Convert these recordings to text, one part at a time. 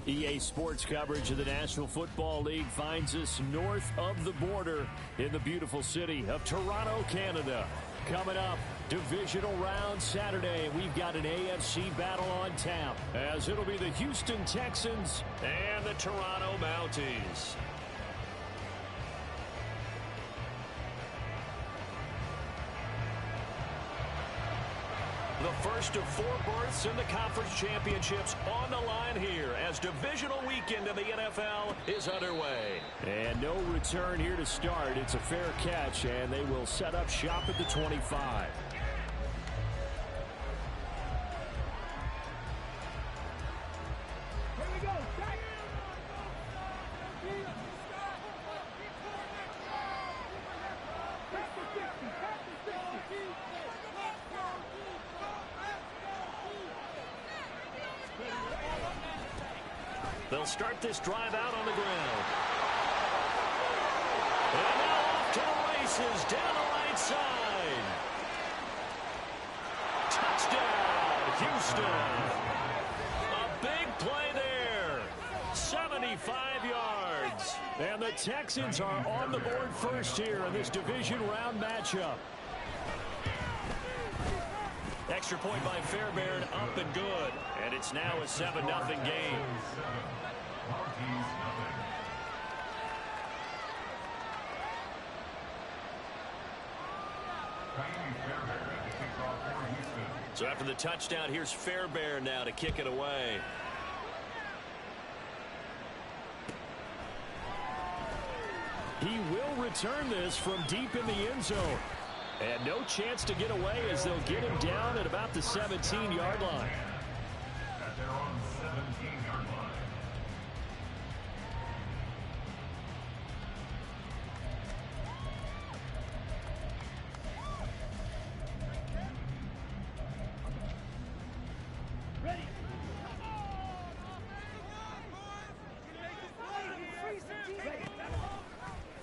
EA Sports coverage of the National Football League finds us north of the border in the beautiful city of Toronto, Canada. Coming up, divisional round Saturday. We've got an AFC battle on tap, as it'll be the Houston Texans and the Toronto Mounties. The first of 4 berths in the conference championships on the line here as divisional weekend in the NFL is underway. And no return here to start. It's a fair catch, and they will set up shop at the 25. They'll start this drive out on the ground. And now off to the races down the right side. Touchdown, Houston. A big play there. 75 yards. And the Texans are on the board first here in this division round matchup. Extra point by Fairbairn, up and good. And it's now a 7-0 game. So after the touchdown, here's Fairbairn now to kick it away. He will return this from deep in the end zone. And no chance to get away as they'll get him down at about the 17-yard line. At their own 17-yard line. Ready.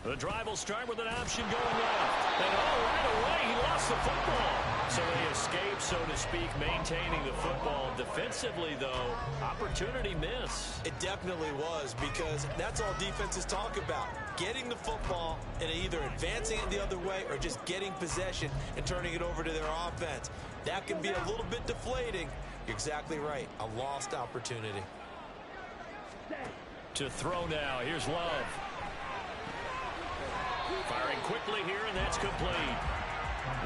The drive will start with an option going left. And right away, he lost the football. So they escape, so to speak, maintaining the football. Defensively, though, opportunity miss. It definitely was, because that's all defenses talk about. Getting the football and either advancing it the other way or just getting possession and turning it over to their offense. That can be a little bit deflating. You're exactly right. A lost opportunity. To throw now. Here's Love. Firing quickly here, and that's complete.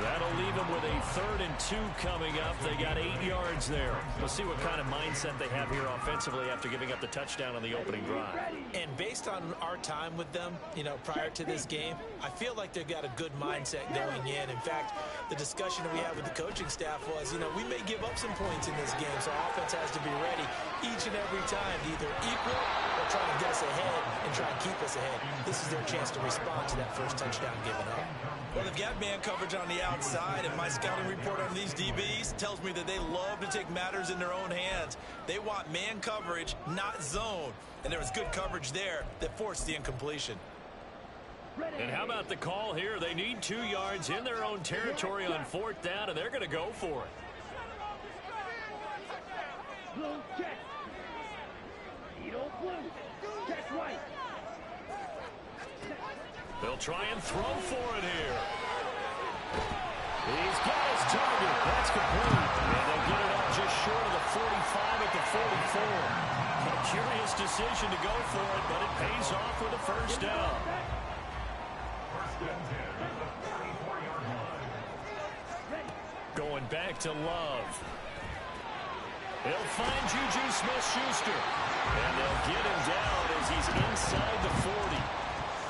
That'll leave them with a 3rd and 2 coming up. They got 8 yards there. We'll see what kind of mindset they have here offensively after giving up the touchdown on the opening drive. And based on our time with them, prior to this game, I feel like they've got a good mindset going in. In fact, the discussion that we had with the coaching staff was, we may give up some points in this game, so our offense has to be ready each and every time to either equal or try to get us ahead and try and keep us ahead. This is their chance to respond to that first touchdown given up. Well, they've got man coverage on the outside, and my scouting report on these DBs tells me that they love to take matters in their own hands. They want man coverage, not zone. And there was good coverage there that forced the incompletion. And how about the call here? They need 2 yards in their own territory on 4th down, and they're going to go for it. Blue, check. Blue. Check right. They'll try and throw for it here. He's got his target. That's complete. And they'll get it up just short of the 45 at the 44. A curious decision to go for it, but it pays off with a first down. Going back to Love. They'll find Juju Smith-Schuster. And they'll get him down as he's inside the 40.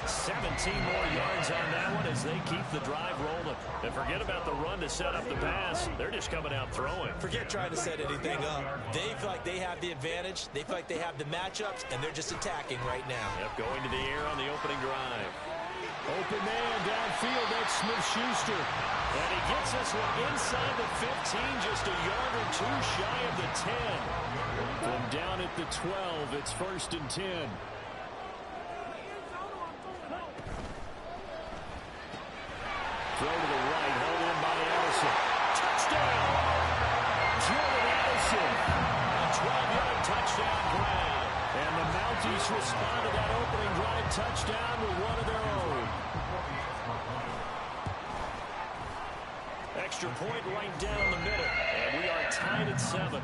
17 more yards on that one as they keep the drive rolling. And forget about the run to set up the pass. They're just coming out throwing. Forget trying to set anything up. They feel like they have the advantage. They feel like they have the matchups, and they're just attacking right now. Yep, going to the air on the opening drive. Open man downfield, that's Smith-Schuster. And he gets us one inside the 15, just a yard or 2 shy of the 10. From down at the 12, it's 1st and 10. Throw to the right, held in by Allison. Touchdown! Jordan Allison. A 12-yard touchdown grab. And Colts respond to that opening drive touchdown with one of their own. Extra point right down the middle, and we are tied at 7.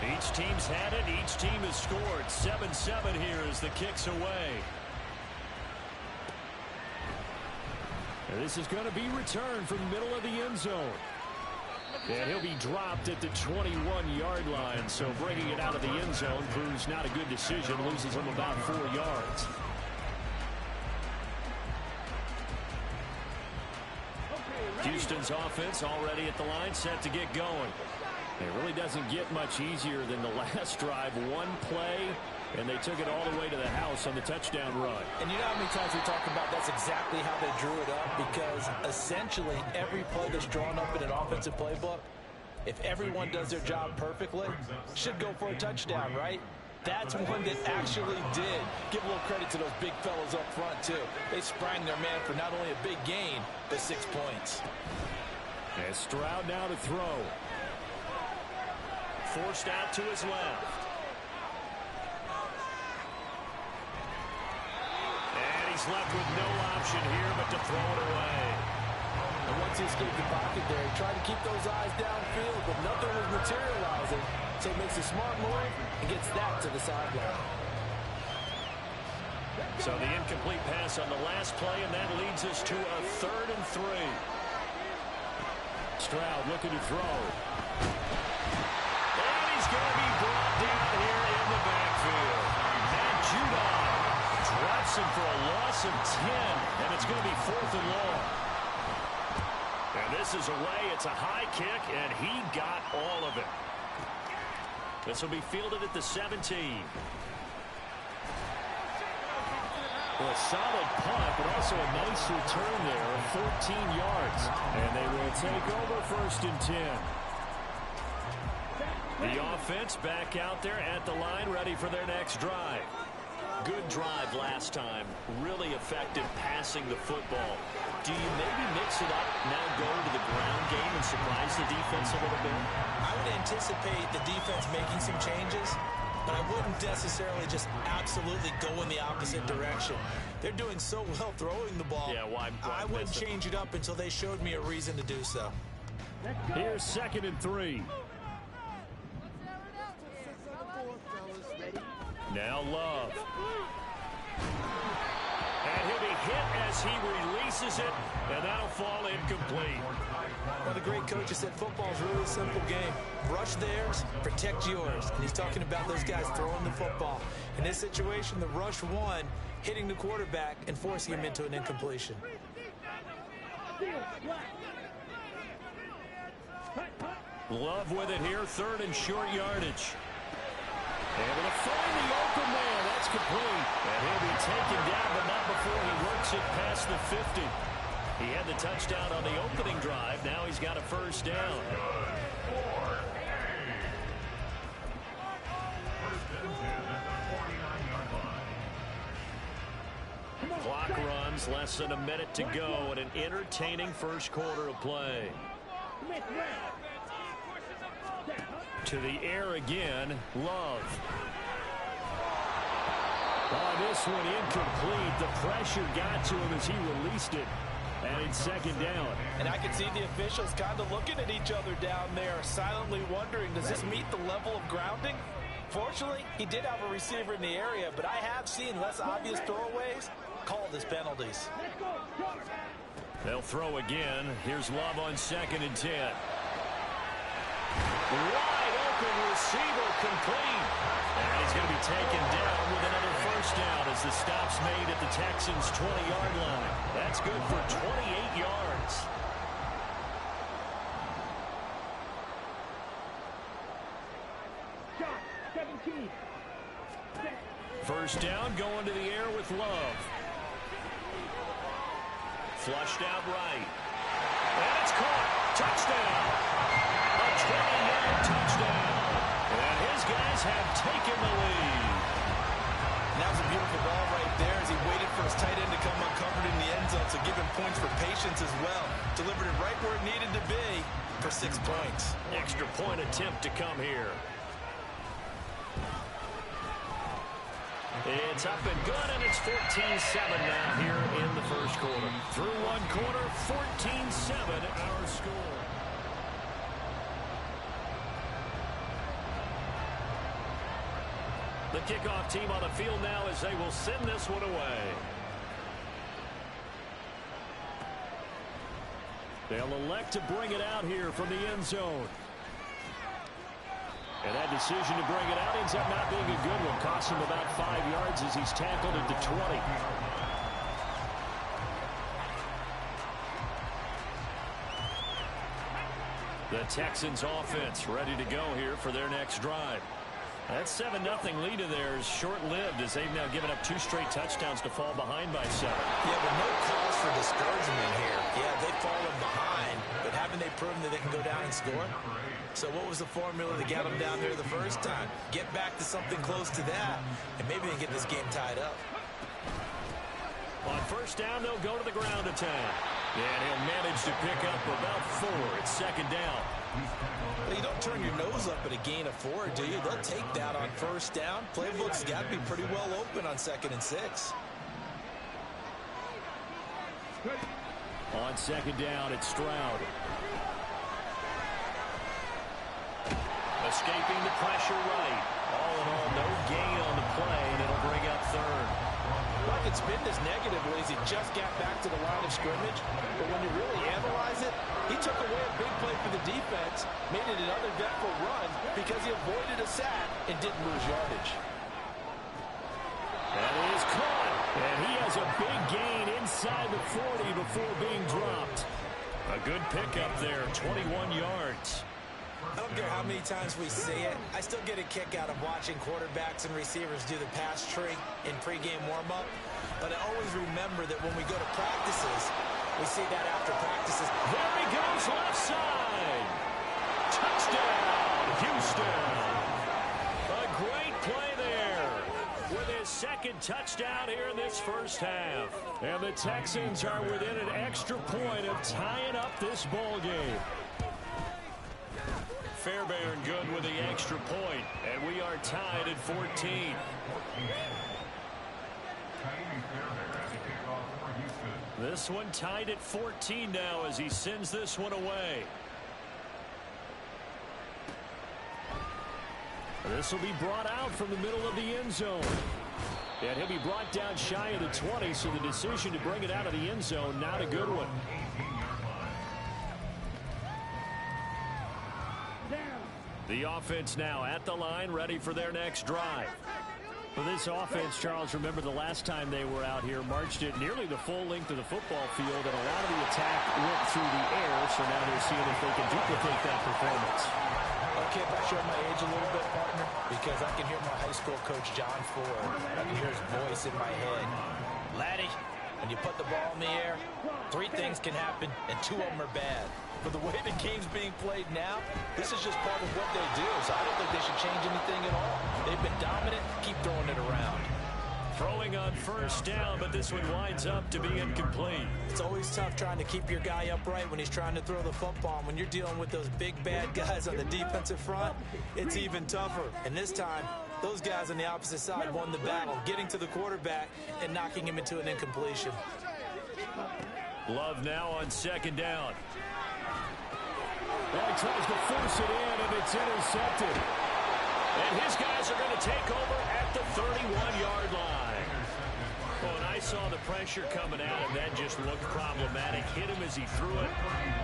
Each team's had it. Each team has scored. 7-7 here as the kick's away. And this is going to be returned from the middle of the end zone. And he'll be dropped at the 21-yard line. So bringing it out of the end zone proves not a good decision. Loses him about 4 yards. Houston's offense already at the line, set to get going. It really doesn't get much easier than the last drive. One play, and they took it all the way to the house on the touchdown run. And you know how many times we talk about that's exactly how they drew it up, because essentially every play that's drawn up in an offensive playbook, if everyone does their job perfectly, should go for a touchdown, right? That's one that actually did. Give a little credit to those big fellows up front, too. They sprang their man for not only a big gain, but 6 points. And Stroud now to throw. Forced out to his left. And he's left with no option here but to throw it away. And once he escaped the pocket there, he tried to keep those eyes downfield, but nothing was materializing. So he makes a smart move and gets that to the sideline. So the incomplete pass on the last play, and that leads us to a 3rd and 3. Stroud looking to throw. And he's going to be brought down here in the backfield. Matt Judon drops him for a loss of 10, and it's going to be 4th and long. And this is away. It's a high kick, and he got all of it. This will be fielded at the 17. Well, a solid punt, but also a nice return there of 14 yards. And they will take over 1st and 10. The offense back out there at the line, ready for their next drive. Good drive last time. Really effective passing the football. Do you maybe mix it up, now go to the ground game and surprise the defense a little bit? I would anticipate the defense making some changes, but I wouldn't necessarily just absolutely go in the opposite direction. They're doing so well throwing the ball. Yeah, why I wouldn't change it up until they showed me a reason to do so. Here's 2nd and 3. Now Love. And he'll be hit as he releases it, and that'll fall incomplete. One of the great coaches said football's a really simple game. Rush theirs, protect yours. And he's talking about those guys throwing the football. In this situation, the rush won, hitting the quarterback and forcing him into an incompletion. Love with it here, 3rd and short yardage. Able to find the open man. That's complete. And he'll be taken down, but not before he works it past the 50. He had the touchdown on the opening drive. Now he's got a 1st down. Clock runs, less than a minute to go, and an entertaining 1st quarter of play. To the air again, Love. Oh, this one incomplete. The pressure got to him as he released it. And it's 2nd down. And I can see the officials kind of looking at each other down there, silently wondering, does this meet the level of grounding? Fortunately, he did have a receiver in the area, but I have seen less obvious throwaways called as penalties. They'll throw again. Here's Love on 2nd and 10. Wide open receiver, complete. And he's going to be taken down with another 1st down as the stop's made at the Texans' 20-yard line. That's good for 28 yards. Shot, 17. 1st down, going to the air with Love. Flushed out right. And it's caught. Touchdown. A 20-yard touchdown. And his guys have taken the lead. And that was a beautiful ball right there as he waited for his tight end to come uncovered in the end zone, so give him points for patience as well. Delivered it right where it needed to be for 6 points. Extra point attempt to come here. It's up and good, and it's 14-7 now here in the first quarter. Through one quarter, 14-7 our score. The kickoff team on the field now as they will send this one away. They'll elect to bring it out here from the end zone. And that decision to bring it out ends up not being a good one. Costs him about 5 yards as he's tackled at the 20. The Texans offense ready to go here for their next drive. That 7-0 lead of theirs short-lived as they've now given up 2 straight touchdowns to fall behind by 7. Yeah, but no cause for discouragement here. Yeah, they've fallen behind, but haven't they proven that they can go down and score? So what was the formula that got them down there the first time? Get back to something close to that, and maybe they can get this game tied up. On first down, they'll go to the ground attack. And he'll manage to pick up about 4. It's second down. Well, you don't turn your nose up at a gain of 4, do you? They'll take that on first down. Playbook's got to be pretty well open on 2nd and 6. On second down, it's Stroud. Escaping the pressure right. All in all, no gain on the play, and it'll bring up 3rd. Well, I could spin this negatively as he just got back to the line of scrimmage. But when you really analyze it, he took away a big play for the defense, made it an uneventful run because he avoided a sack and didn't lose yardage. That is caught. And he has a big gain inside the 40 before being dropped. A good pickup there, 21 yards. I don't care how many times we say it, I still get a kick out of watching quarterbacks and receivers do the pass tree in pregame warm-up. But I always remember that when we go to practices, we see that after practices. There he goes, left side. Touchdown, Houston. A great play there with his 2nd touchdown here in this first half. And the Texans are within an extra point of tying up this ball game. Fairbairn good with the extra point, and we are tied at 14. This one tied at 14 now as he sends this one away. This will be brought out from the middle of the end zone. And he'll be brought down shy of the 20, so the decision to bring it out of the end zone, not a good one. The offense now at the line, ready for their next drive. For this offense, Charles, remember the last time they were out here, marched it nearly the full length of the football field, and a lot of the attack went through the air, so now they're seeing if they can duplicate that performance. Okay, if I show my age a little bit, partner, because I can hear my high school coach, John Ford. I can hear his voice in my head. Laddie, when you put the ball in the air, 3 things can happen, and 2 of them are bad. But the way the game's being played now, this is just part of what they do. So I don't think they should change anything at all. They've been dominant. Keep throwing it around. Throwing on first down, but this one winds up to be incomplete. It's always tough trying to keep your guy upright when he's trying to throw the football. And when you're dealing with those big, bad guys on the defensive front, it's even tougher. And this time, those guys on the opposite side won the battle, getting to the quarterback and knocking him into an incompletion. Love now on second down. Well, he tries to force it in, and it's intercepted. And his guys are going to take over at the 31-yard line. Oh, and I saw the pressure coming at him. That just looked problematic. Hit him as he threw it,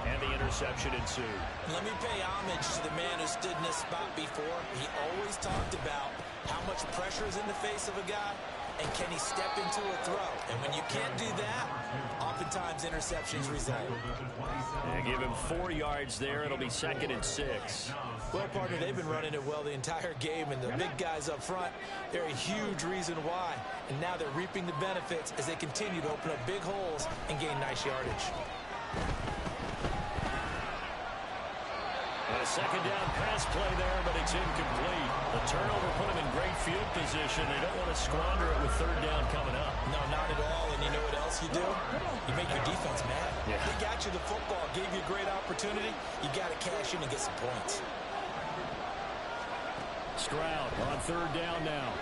and the interception ensued. Let me pay homage to the man who stood in this spot before. He always talked about how much pressure is in the face of a guy, and can he step into a throw? And when you can't do that, oftentimes interceptions result. And give him 4 yards there. It'll be 2nd and 6. Well, partner, they've been running it well the entire game, and the big guys up front, they're a huge reason why. And now they're reaping the benefits as they continue to open up big holes and gain nice yardage. A second down pass play there, but it's incomplete. The turnover put them in great field position. They don't want to squander it with third down coming up. No, not at all. And you know what else you do? You make your defense mad. Yeah. They got you the football, gave you a great opportunity. You got to cash in and get some points. Stroud on third down now.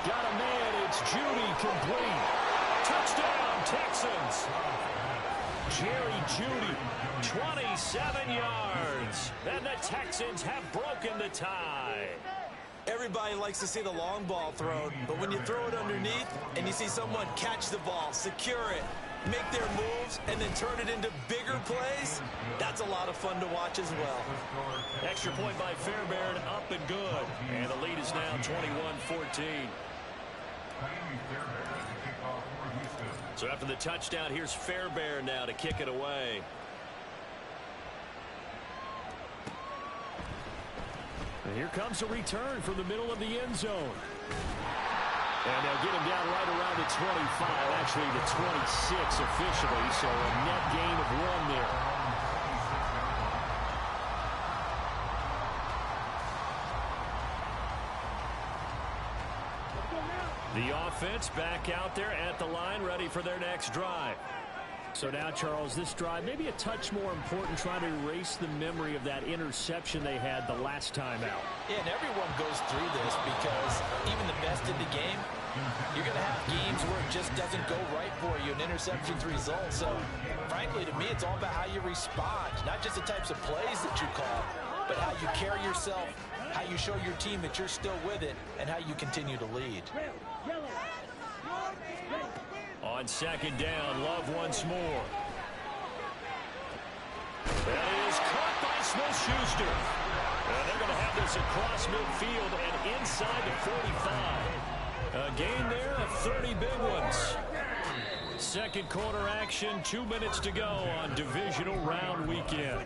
Got a man. It's Judy, complete. Touchdown, Texans. Jerry Judy, 27 yards. And the Texans have broken the tie. Everybody likes to see the long ball thrown, but when you throw it underneath and you see someone catch the ball, secure it, make their moves, and then turn it into bigger plays, that's a lot of fun to watch as well. Extra point by Fairbairn, up and good. And the lead is now 21-14. So after the touchdown, here's Fairbairn now to kick it away. And here comes a return from the middle of the end zone. And they'll get him down right around the 25, actually the 26 officially, so a net gain of 1 there. The offense back out there at the line, ready for their next drive. So now, Charles, this drive maybe a touch more important, trying to erase the memory of that interception they had the last time out. Yeah, and everyone goes through this because even the best in the game, you're going to have games where it just doesn't go right for you, and interceptions result. So, frankly, to me, it's all about how you respond, not just the types of plays that you call, but how you carry yourself, how you show your team that you're still with it, and how you continue to lead. On second down, Love once more. That is caught by Smith-Schuster. And they're going to have this across midfield and inside the 45. A gain there of 30 big ones. Second quarter action, 2 minutes to go on divisional round weekend.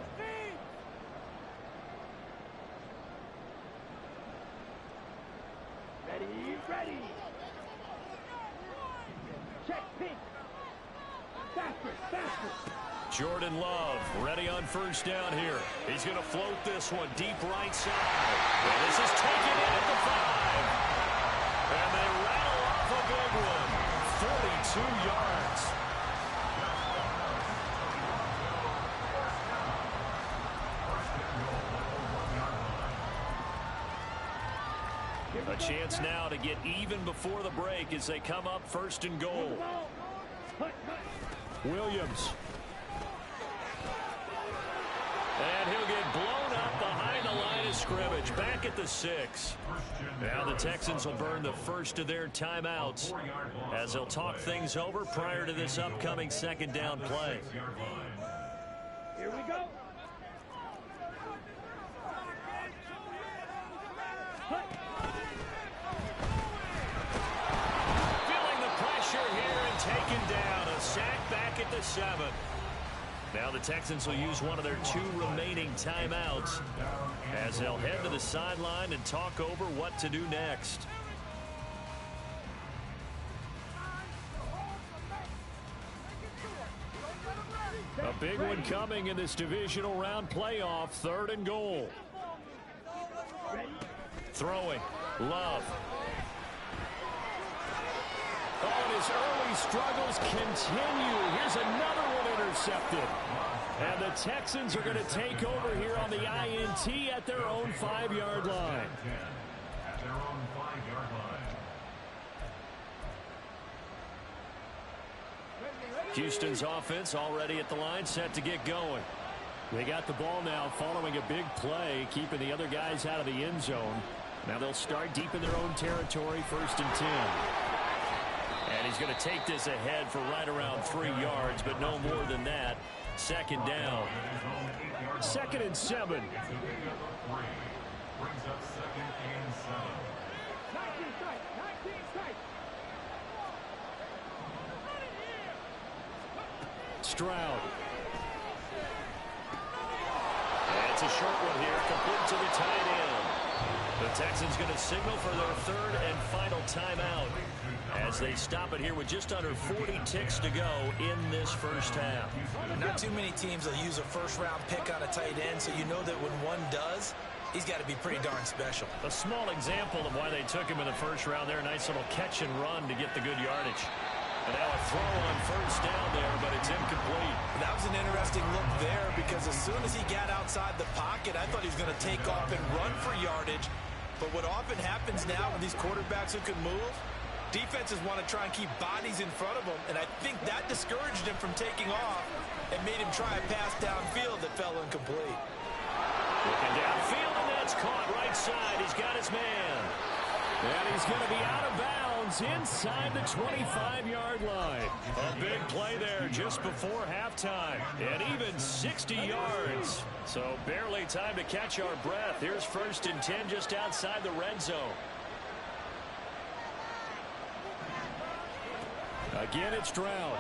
Ready. Check pink. Faster. Jordan Love ready on first down here. He's going to float this one deep right side. And this is taken in at the 5. And they rattle off a big one. 42 yards. A chance now to get even before the break as they come up first and goal. Williams. And he'll get blown up behind the line of scrimmage. Back at the 6. Now the Texans will burn the first of their timeouts as they'll talk things over prior to this upcoming second down play. Here we go. Taken down, a sack back at the 7. Now the Texans will use one of their 2 remaining timeouts as they'll head to the sideline and talk over what to do next. A big one coming in this divisional round playoff, 3rd and goal. Throwing, Love. Oh, and his early struggles continue. Here's another one intercepted. And the Texans are going to take over here on the INT at their own 5-yard line. At their own 5-yard line. Houston's offense already at the line, set to get going. They got the ball now following a big play, keeping the other guys out of the end zone. Now they'll start deep in their own territory, 1st and 10. And he's going to take this ahead for right around 3 yards, but no more than that. Second down. 2nd and 7. Brings up 2nd and 7. Stroud. And it's a short one here, complete to the tight end. The Texans going to signal for their third and final timeout as they stop it here with just under 40 ticks to go in this first half. Not too many teams will use a first-round pick on a tight end, so you know that when one does, he's got to be pretty darn special. A small example of why they took him in the first round there. Nice little catch and run to get the good yardage. And now a throw on first down there, but it's incomplete. That was an interesting look there because as soon as he got outside the pocket, I thought he was going to take off and run for yardage. But what often happens now with these quarterbacks who can move, defenses want to try and keep bodies in front of them, and I think that discouraged him from taking off and made him try a pass downfield that fell incomplete. Looking downfield, and that's caught right side. He's got his man. And he's going to be out of bounds inside the 25-yard line. A big play there just before halftime. And even 60 yards. So barely time to catch our breath. Here's 1st and 10 just outside the red zone. Again, it's Stroud.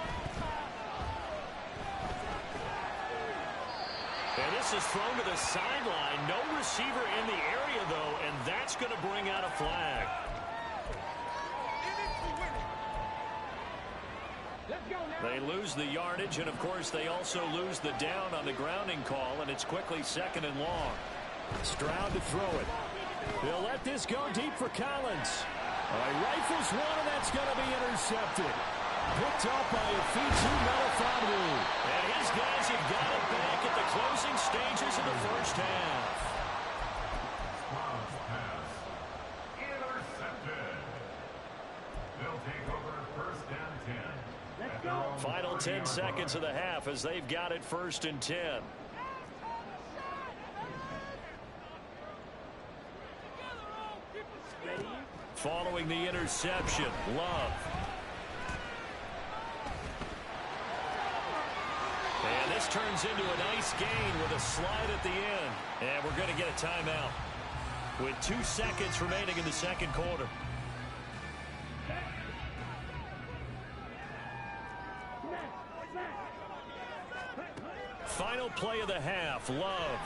And this is thrown to the sideline. No receiver in the area, though, and that's going to bring out a flag. They lose the yardage, and, of course, they also lose the down on the grounding call, and it's quickly 2nd and long. Stroud to throw it. They'll let this go deep for Collins. All right, rifles one, and that's going to be intercepted. Picked up by Afitu Melifonwu. And his guys have got it back at the closing stages of the first half. Pass. Intercepted. They'll take over 1st and 10. Let's go. Final 10 seconds of the half as they've got it 1st and 10. Following the interception, Love. And this turns into a nice gain with a slide at the end. And we're going to get a timeout with 2 seconds remaining in the second quarter. Final play of the half, Love.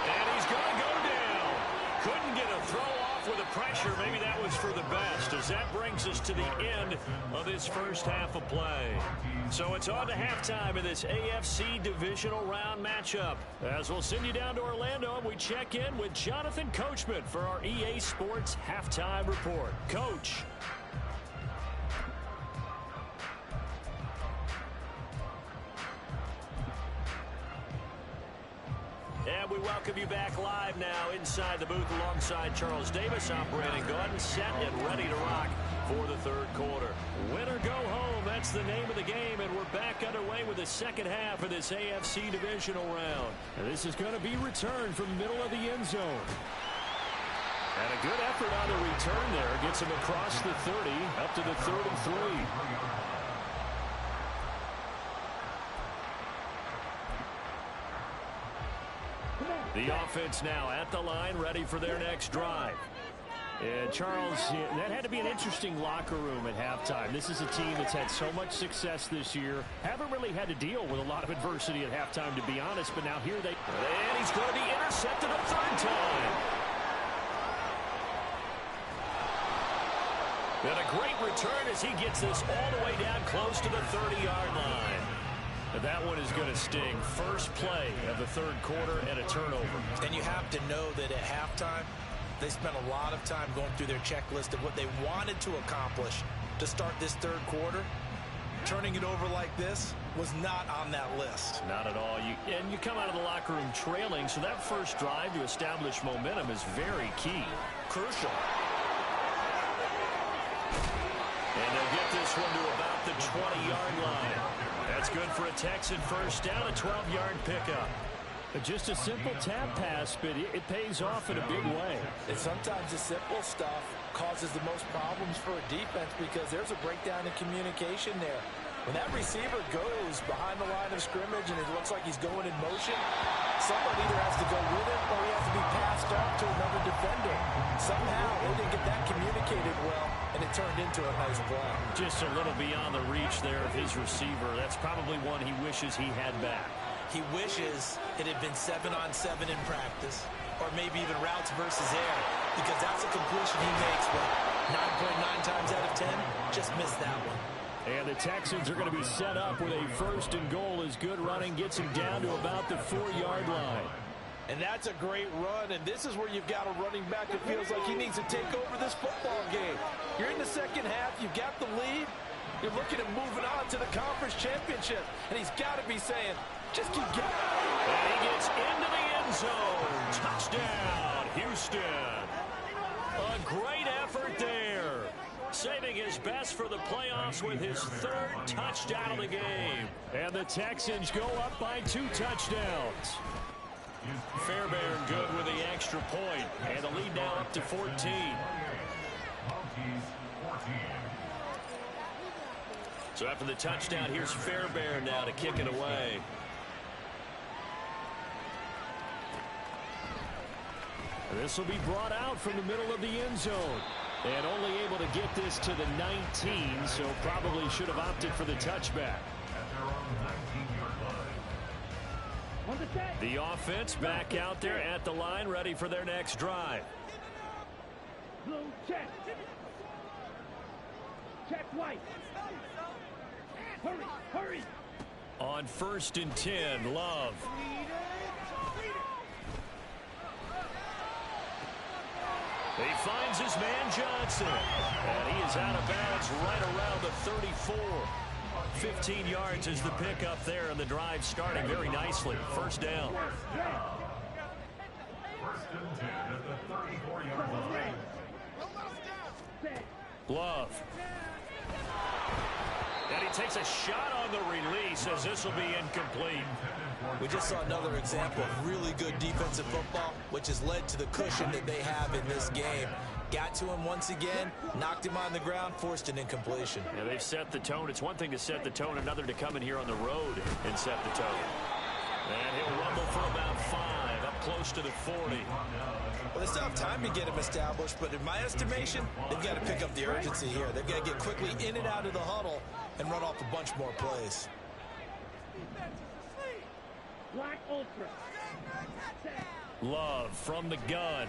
And he's going to go down. Couldn't get a throw off with the pressure. Maybe that was for the best, as that brings us to the end of this first half of play. So it's on to halftime in this AFC divisional round matchup. As we'll send you down to Orlando, and we check in with Jonathan Coachman for our EA Sports Halftime Report. Coach. And we welcome you back live now inside the booth alongside Charles Davis. I'm Brandon Gordon, set and ready to rock for the third quarter. Win or go home, that's the name of the game, and we're back underway with the second half of this AFC divisional round. And this is going to be returned from the middle of the end zone. And a good effort on the return there. Gets him across the 30, up to the 3rd and 3. The offense now at the line, ready for their next drive. And Charles, that had to be an interesting locker room at halftime. This is a team that's had so much success this year. Haven't really had to deal with a lot of adversity at halftime, to be honest. But now here they... And he's going to be intercepted a 3rd time. And a great return as he gets this all the way down close to the 30-yard line. And that one is going to sting. First play of the third quarter and a turnover. And you have to know that at halftime, they spent a lot of time going through their checklist of what they wanted to accomplish to start this third quarter. Turning it over like this was not on that list. Not at all. And you come out of the locker room trailing, so that first drive to establish momentum is very key. Crucial. And they'll get this one to about the 20-yard line. That's good for a Texan first down, a 12-yard pickup. Just a simple tap pass, but it pays off in a big way. And sometimes the simple stuff causes the most problems for a defense because there's a breakdown in communication there. When that receiver goes behind the line of scrimmage and it looks like he's going in motion, someone either has to go with it or he has to be passed off to another defender. Somehow they didn't get that communicated well, and it turned into a nice play. Just a little beyond the reach there of his receiver. That's probably one he wishes he had back. He wishes it had been 7-on-7 in practice. or maybe even routes versus air, because that's a completion he makes, but 9.9 times out of 10, just missed that one. And the Texans are going to be set up with a 1st and goal as good running gets him down to about the 4-yard line. And that's a great run, and this is where you've got a running back that feels like he needs to take over this football game. You're in the second half, you've got the lead, you're looking at moving on to the conference championship, and he's got to be saying, just keep going. And he gets into the end zone. Touchdown, Houston. A great effort there. Saving his best for the playoffs with his 3rd touchdown of the game. And the Texans go up by 2 touchdowns. Fairbairn good with the extra point. And the lead now up to 14. So after the touchdown, here's Fairbairn now to kick it away. This will be brought out from the middle of the end zone. And only able to get this to the 19, so probably should have opted for the touchback. The offense back out there at the line, ready for their next drive. Blue check. Check white. Hurry, hurry. On 1st and 10, Love. He finds his man Johnson. And he is out of bounds right around the 34. 15 yards is the pickup there, and the drive starting very nicely. 1st down. 1st and 10 at the 34-yard line. Love. And he takes a shot on the release as this will be incomplete. We just saw another example of really good defensive football, which has led to the cushion that they have in this game. Got to him once again, knocked him on the ground, forced an incompletion. Yeah, they've set the tone. It's one thing to set the tone, another to come in here on the road and set the tone. And he'll rumble for about 5, up close to the 40. Well, they still have time to get him established, but in my estimation, they've got to pick up the urgency here. They've got to get quickly in and out of the huddle and run off a bunch more plays. Black Ultra. Love from the gun.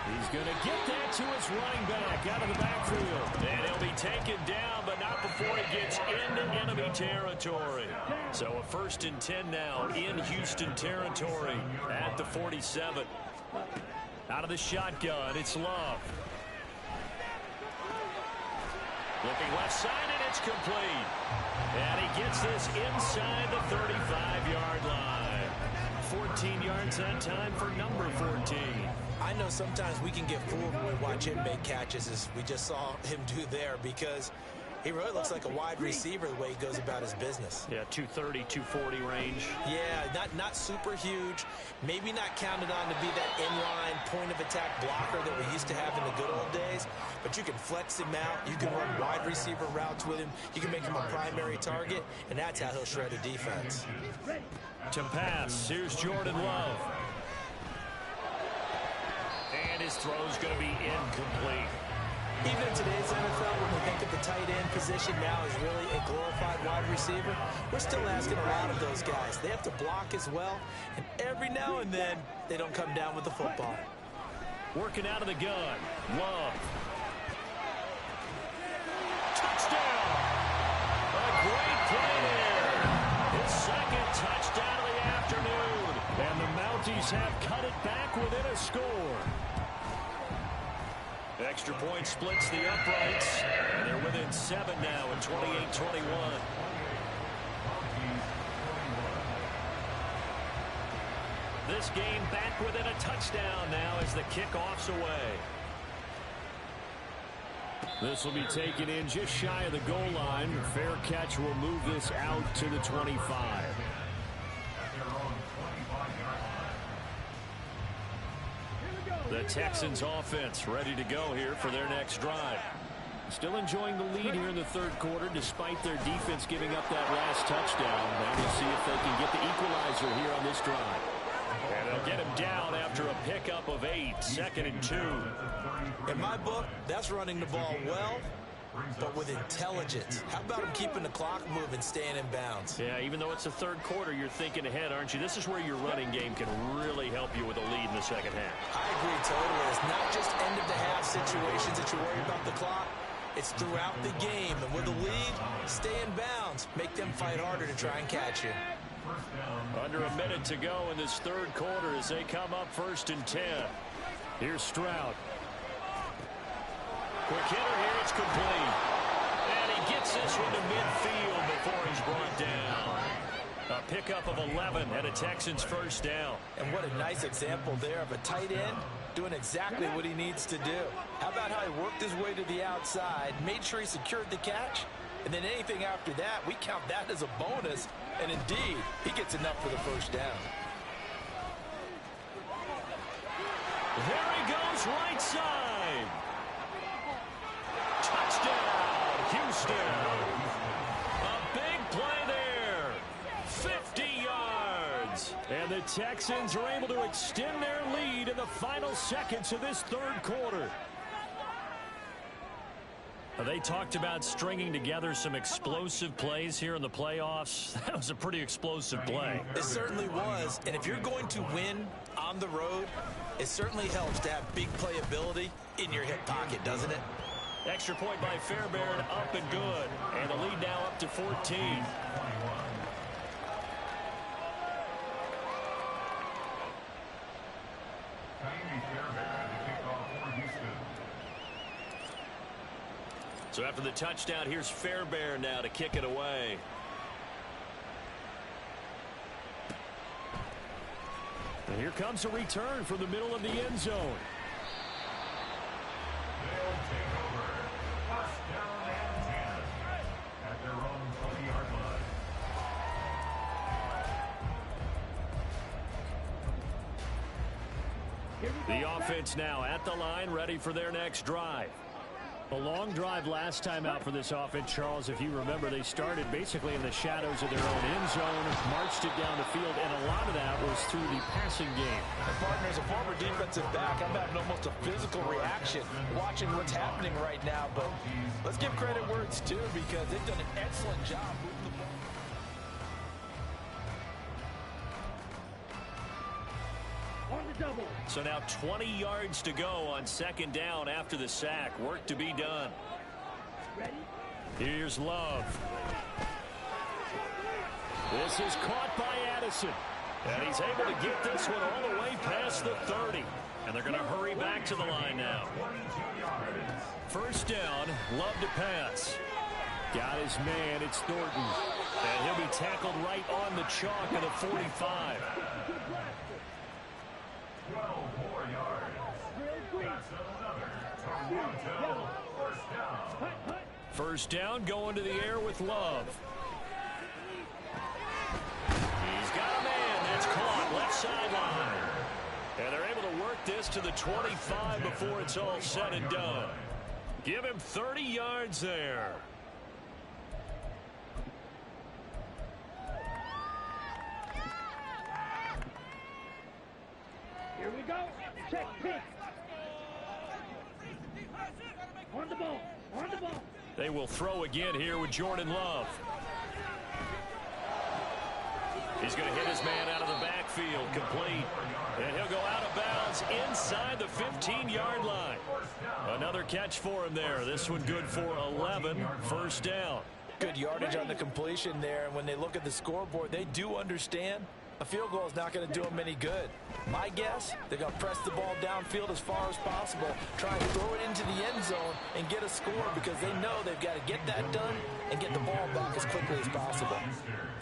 He's going to get that to his running back out of the backfield. And he'll be taken down, but not before he gets into enemy territory. So a 1st and 10 now in Houston territory at the 47. Out of the shotgun, it's Love. Looking left side, and it's complete. And he gets this inside the 35-yard line. 14 yards that time for number 14. I know sometimes we can get fooled when we watch him make catches, as we just saw him do there, because he really looks like a wide receiver the way he goes about his business. Yeah, 230, 240 range. Yeah, not super huge. Maybe not counted on to be that inline point-of-attack blocker that we used to have in the good old days, but you can flex him out. You can run wide receiver routes with him. You can make him a primary target, and that's how he'll shred a defense. To pass, here's Jordan Love. And his throw's going to be incomplete. Even in today's NFL, when we think of the tight end position now as really a glorified wide receiver, we're still asking a lot of those guys. They have to block as well, and every now and then, they don't come down with the football. Working out of the gun, Love. Touchdown! A great play there. His 2nd touchdown of the afternoon. And the Mounties have cut it back within a score. Extra point splits the uprights, and they're within 7 now in 28-21. This game back within a touchdown now as the kickoff's away. This will be taken in just shy of the goal line. Fair catch will move this out to the 25. The Texans offense ready to go here for their next drive. Still enjoying the lead here in the 3rd quarter despite their defense giving up that last touchdown. Now we'll see if they can get the equalizer here on this drive. And they'll get him down after a pickup of 8, 2nd and 2. In my book, that's running the ball well, but with intelligence. How about him keeping the clock moving, staying in bounds? Yeah, even though it's the third quarter, you're thinking ahead, aren't you? This is where your running game can really help you with a lead in the second half. I agree totally. It's not just end-of-the-half situations that you worry about the clock. It's throughout the game. And with a lead, stay in bounds. Make them fight harder to try and catch you. Under a minute to go in this third quarter as they come up 1st and 10. Here's Stroud. Quick hitter here, it's complete. And he gets this one to midfield before he's brought down. A pickup of 11 and a Texans first down. And what a nice example there of a tight end doing exactly what he needs to do. How about how he worked his way to the outside, made sure he secured the catch, and then anything after that, we count that as a bonus. And indeed, he gets enough for the first down. There he goes, right side. Touchdown, Houston. A big play there. 50 yards. And the Texans are able to extend their lead in the final seconds of this third quarter. They talked about stringing together some explosive plays here in the playoffs. That was a pretty explosive play. It certainly was. And if you're going to win on the road, it certainly helps to have big playability in your hip pocket, doesn't it? Extra point by Fairbairn, up and good. And the lead now up to 14. So after the touchdown, here's Fairbairn now to kick it away. And here comes a return from the middle of the end zone. They'll take over. First down and 10 at their own 20-yard line. The offense now at the line, ready for their next drive. A long drive last time out for this offense, Charles. If you remember, they started basically in the shadows of their own end zone, marched it down the field, and a lot of that was through the passing game. Partner, as a former defensive back, I'm having almost a physical reaction watching what's happening right now. But let's give credit where it's due because they've done an excellent job moving the ball. So now 20 yards to go on second down after the sack. Work to be done. Here's Love. This is caught by Addison. And he's able to get this one all the way past the 30. And they're going to hurry back to the line now. First down, Love to pass. Got his man, it's Thornton. And he'll be tackled right on the chalk at the 45. 12 more yards. That's another Toronto first down. First down going to the air with Love. He's got a man. That's caught left sideline. And they're able to work this to the 25 before it's all said and done. Give him 30 yards there. Here we go. Check pick. On the ball. On the ball. They will throw again here with Jordan Love. He's going to hit his man out of the backfield, complete. And he'll go out of bounds inside the 15-yard line. Another catch for him there. This one good for 11. First down. Good yardage on the completion there. And when they look at the scoreboard, they do understand a field goal is not going to do them any good. My guess, they're going to press the ball downfield as far as possible, try and throw it into the end zone and get a score because they know they've got to get that done and get the ball back as quickly as possible.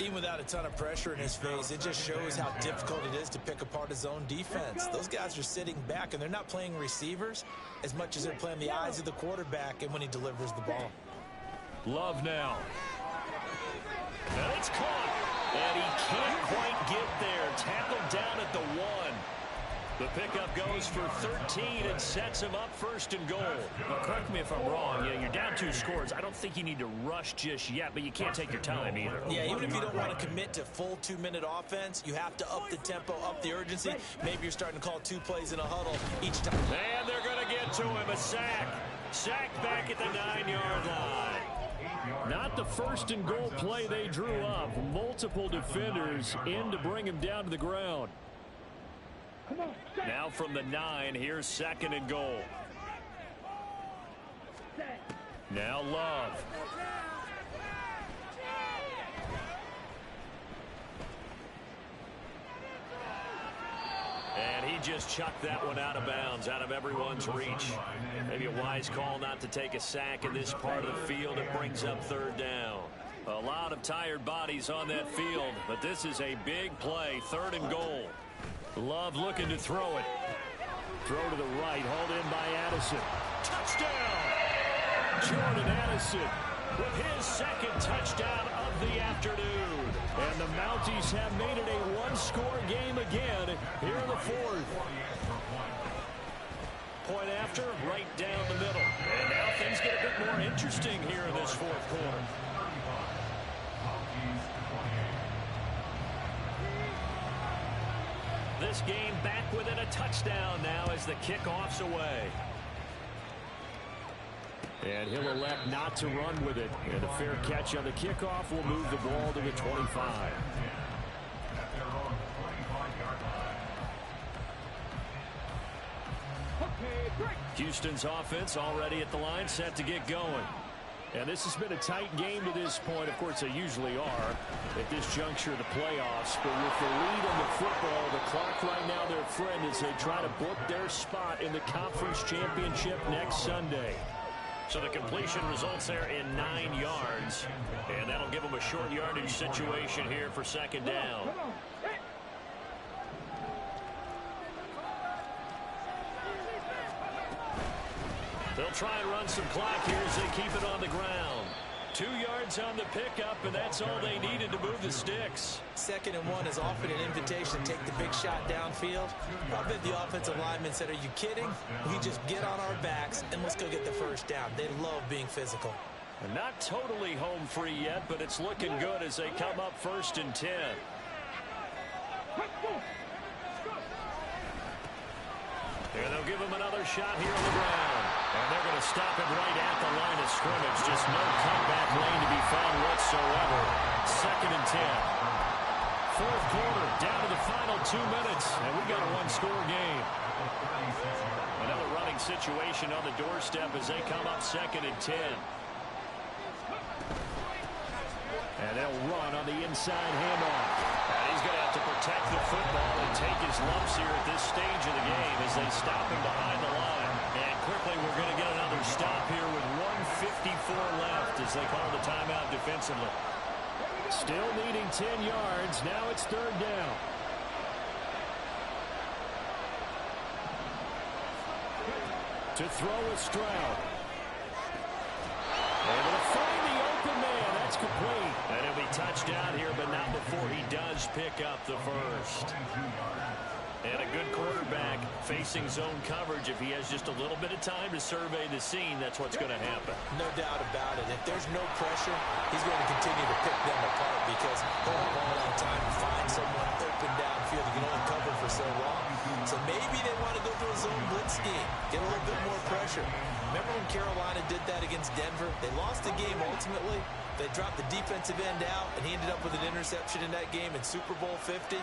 Even without a ton of pressure in his face, it just shows how difficult it is to pick apart his own defense. Those guys are sitting back, and they're not playing receivers as much as they're playing the eyes of the quarterback and when he delivers the ball. Love now. And it's caught. And he can't quite get there. Tackled down at the 1. The pickup goes for 13 and sets him up first and goal. Now, correct me if I'm wrong. You're down 2 scores. I don't think you need to rush just yet, but you can't take your time either. Yeah, even if you don't want to commit to full 2-minute offense, you have to up the tempo, up the urgency. Maybe you're starting to call 2 plays in a huddle each time. And they're going to get to him. A sack. Sacked back at the 9-yard line. Not the first and goal play they drew up. Multiple defenders in to bring him down to the ground. Now from the 9, here's 2nd and goal. Now Love. And he just chucked that one out of bounds, out of everyone's reach. Maybe a wise call not to take a sack in this part of the field. It brings up 3rd down. A lot of tired bodies on that field, but this is a big play, 3rd and goal. Love looking to throw it. Throw to the right, hauled in by Addison. Touchdown! Jordan Addison with his 2nd touchdown of the afternoon. And the Mounties have made it a one-score game again here in the 4th. Point after, right down the middle. And now things get a bit more interesting here in this 4th quarter. This game back within a touchdown now as the kickoff's away. And he'll elect not to run with it. And a fair catch on the kickoff will move the ball to the 25. Houston's offense already at the line, set to get going. And this has been a tight game to this point. Of course, they usually are at this juncture of the playoffs. But with the lead in the football, the clock right now, their friend, as they try to book their spot in the conference championship next Sunday. So the completion results there in 9 yards. And that'll give them a short yardage situation here for 2nd down. They'll try and run some clock here as they keep it on the ground. 2 yards on the pickup, and that's all they needed to move the sticks. 2nd and 1 is often an invitation to take the big shot downfield. I bet the offensive linemen said, are you kidding? We just get on our backs and let's go get the 1st down. They love being physical. And not totally home free yet, but it's looking good as they come up 1st and 10. And they'll give him another shot here on the ground. And they're going to stop it right at the line of scrimmage. Just no comeback lane to be found whatsoever. 2nd and 10. 4th quarter, down to the final 2 minutes. And we got a one-score game. Another running situation on the doorstep as they come up 2nd and 10. And they'll run on the inside handoff. And he's going to have to protect the football and take his lumps here at this stage of the game as they stop him behind the line. And quickly we're going to get another stop here with 1:54 left as they call the timeout defensively. Still needing 10 yards. Now it's 3rd down. To throw is Stroud. Able to find the open man. That's complete. And he'll be touchdown here, but not before he does pick up the 1st. And a good quarterback facing zone coverage. If he has just a little bit of time to survey the scene, that's what's going to happen. No doubt about it. If there's no pressure, he's going to continue to pick them apart because hold the ball on time and find someone open downfield. You can only cover for so long. So maybe they want to go to a zone blitz scheme, get a little bit more pressure. Remember when Carolina did that against Denver? They lost the game ultimately. They dropped the defensive end out, and he ended up with an interception in that game in Super Bowl 50.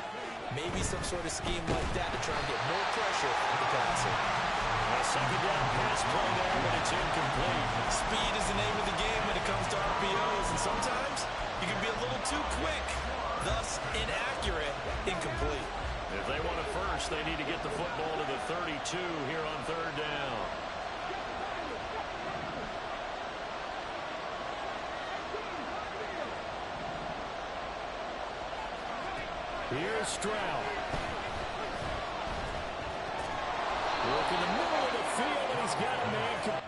Maybe some sort of scheme like that to try and get more pressure on the passer. A 2nd down pass play there, but it's incomplete. Speed is the name of the game when it comes to RPOs, and sometimes you can be a little too quick, thus inaccurate, incomplete. If they want it first, they need to get the football to the 32 here on 3rd down. Here's Stroud. Look in the middle of the field, and he's got a man